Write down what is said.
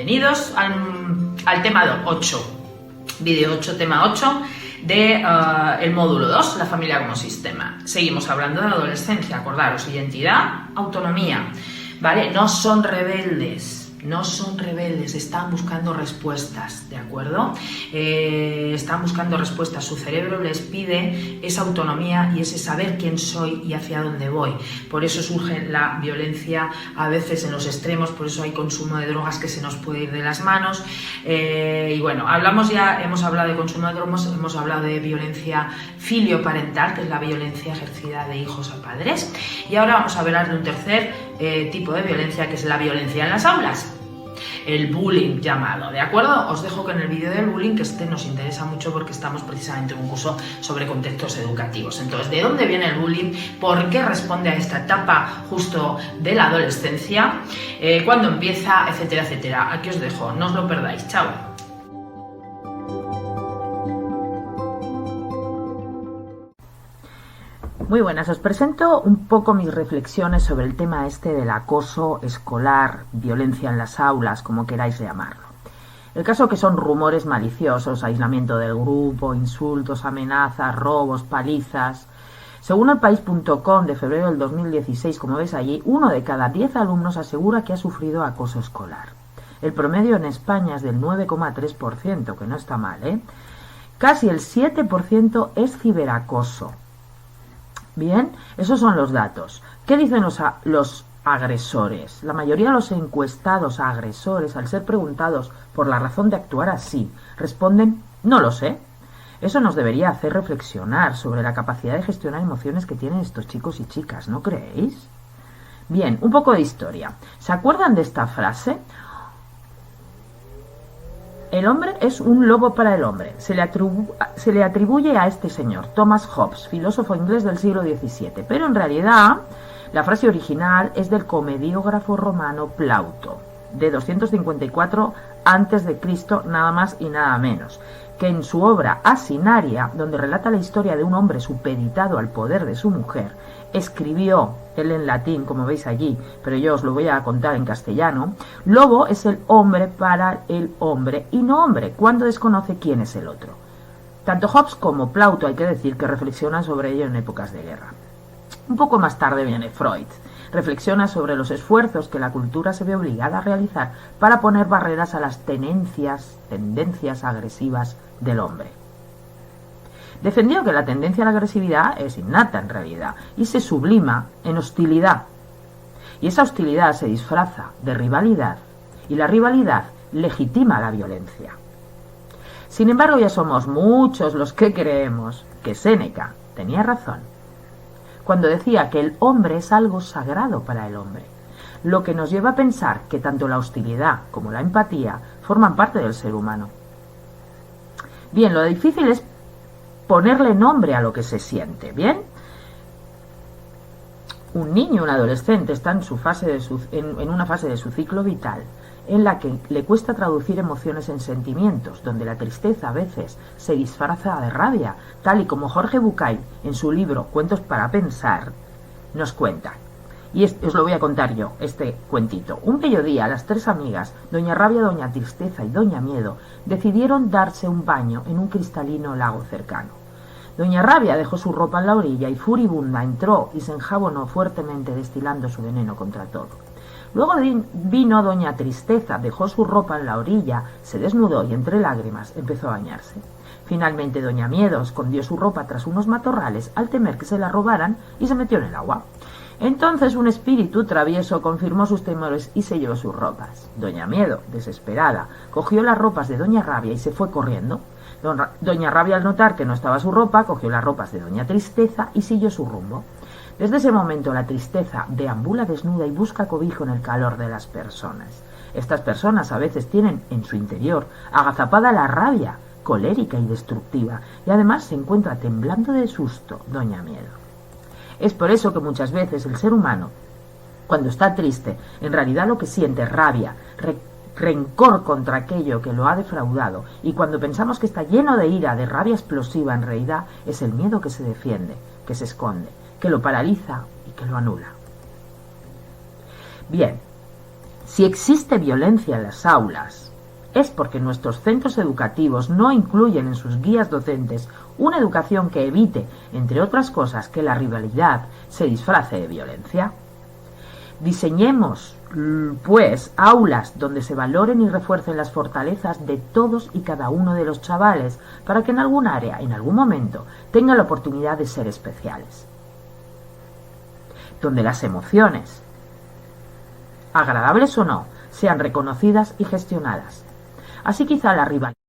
bienvenidos al tema 8, vídeo 8, tema 8 de el módulo 2, la familia como sistema. Seguimos hablando de la adolescencia, acordaros, identidad, autonomía, ¿vale? No son rebeldes. No son rebeldes, están buscando respuestas, ¿de acuerdo? Están buscando respuestas, su cerebro les pide esa autonomía y ese saber quién soy y hacia dónde voy. Por eso surge la violencia a veces en los extremos, por eso hay consumo de drogas que se nos puede ir de las manos. Y bueno, hemos hablado de consumo de drogas, hemos hablado de violencia filioparental, que es la violencia ejercida de hijos a padres. Y ahora vamos a hablar de un tercer tipo de violencia, que es la violencia en las aulas. El bullying llamado, ¿de acuerdo? Os dejo con el vídeo del bullying, que nos interesa mucho porque estamos precisamente en un curso sobre contextos educativos. Entonces, ¿de dónde viene el bullying? ¿Por qué responde a esta etapa justo de la adolescencia? ¿Cuándo empieza? Etcétera, etcétera. Aquí os dejo, no os lo perdáis. Chao. Muy buenas, os presento un poco mis reflexiones sobre el tema del acoso escolar, violencia en las aulas, como queráis llamarlo. El caso que son rumores maliciosos, aislamiento del grupo, insultos, amenazas, robos, palizas. Según el país.com de febrero del 2016, como veis allí, 1 de cada 10 alumnos asegura que ha sufrido acoso escolar. El promedio en España es del 9,3%, que no está mal, ¿eh? Casi el 7% es ciberacoso. Bien, esos son los datos. ¿Qué dicen los agresores? La mayoría de los encuestados a agresores, al ser preguntados por la razón de actuar así, responden, no lo sé. Eso nos debería hacer reflexionar sobre la capacidad de gestionar emociones que tienen estos chicos y chicas, ¿no creéis? Bien, un poco de historia. ¿Se acuerdan de esta frase? El hombre es un lobo para el hombre. Se le atribuye a este señor, Thomas Hobbes, filósofo inglés del siglo XVII. Pero en realidad, la frase original es del comediógrafo romano Plauto, de 254 a.C., nada más y nada menos, que en su obra Asinaria, donde relata la historia de un hombre supeditado al poder de su mujer, escribió, él en latín, como veis allí, pero yo os lo voy a contar en castellano: lobo es el hombre para el hombre y no hombre, cuando desconoce quién es el otro. Tanto Hobbes como Plauto, hay que decir, que reflexionan sobre ello en épocas de guerra. Un poco más tarde viene Freud. Reflexiona sobre los esfuerzos que la cultura se ve obligada a realizar para poner barreras a las tendencias agresivas del hombre. Defendió que la tendencia a la agresividad es innata en realidad y se sublima en hostilidad. Y esa hostilidad se disfraza de rivalidad y la rivalidad legitima la violencia. Sin embargo, ya somos muchos los que creemos que Séneca tenía razón cuando decía que el hombre es algo sagrado para el hombre, lo que nos lleva a pensar que tanto la hostilidad como la empatía forman parte del ser humano. Bien, lo difícil es ponerle nombre a lo que se siente, ¿bien? Un niño, un adolescente, está en una fase de su ciclo vital en la que le cuesta traducir emociones en sentimientos, donde la tristeza a veces se disfraza de rabia, tal y como Jorge Bucay, en su libro Cuentos para pensar, nos cuenta. Y os lo voy a contar yo, este cuentito. Un bello día, las 3 amigas, Doña Rabia, Doña Tristeza y Doña Miedo, decidieron darse un baño en un cristalino lago cercano. Doña Rabia dejó su ropa en la orilla y furibunda entró y se enjabonó fuertemente destilando su veneno contra todo. Luego vino Doña Tristeza, dejó su ropa en la orilla, se desnudó y entre lágrimas empezó a bañarse. Finalmente Doña Miedo escondió su ropa tras unos matorrales al temer que se la robaran y se metió en el agua. Entonces un espíritu travieso confirmó sus temores y se llevó sus ropas. Doña Miedo, desesperada, cogió las ropas de Doña Rabia y se fue corriendo. Doña Rabia, al notar que no estaba su ropa, cogió las ropas de Doña Tristeza y siguió su rumbo. Desde ese momento la tristeza deambula desnuda y busca cobijo en el calor de las personas. Estas personas a veces tienen en su interior agazapada la rabia, colérica y destructiva, y además se encuentra temblando de susto Doña Miedo. Es por eso que muchas veces el ser humano, cuando está triste, en realidad lo que siente es rabia, rencor contra aquello que lo ha defraudado, y cuando pensamos que está lleno de ira, de rabia explosiva, en realidad es el miedo que se defiende, que se esconde, que lo paraliza y que lo anula. Bien, Si existe violencia en las aulas, es porque nuestros centros educativos no incluyen en sus guías docentes una educación que evite, entre otras cosas, que la rivalidad se disfrace de violencia. Diseñemos, pues, aulas donde se valoren y refuercen las fortalezas de todos y cada uno de los chavales para que en algún área, en algún momento, tengan la oportunidad de ser especiales. Donde las emociones, agradables o no, sean reconocidas y gestionadas. Así quizá la rivalidad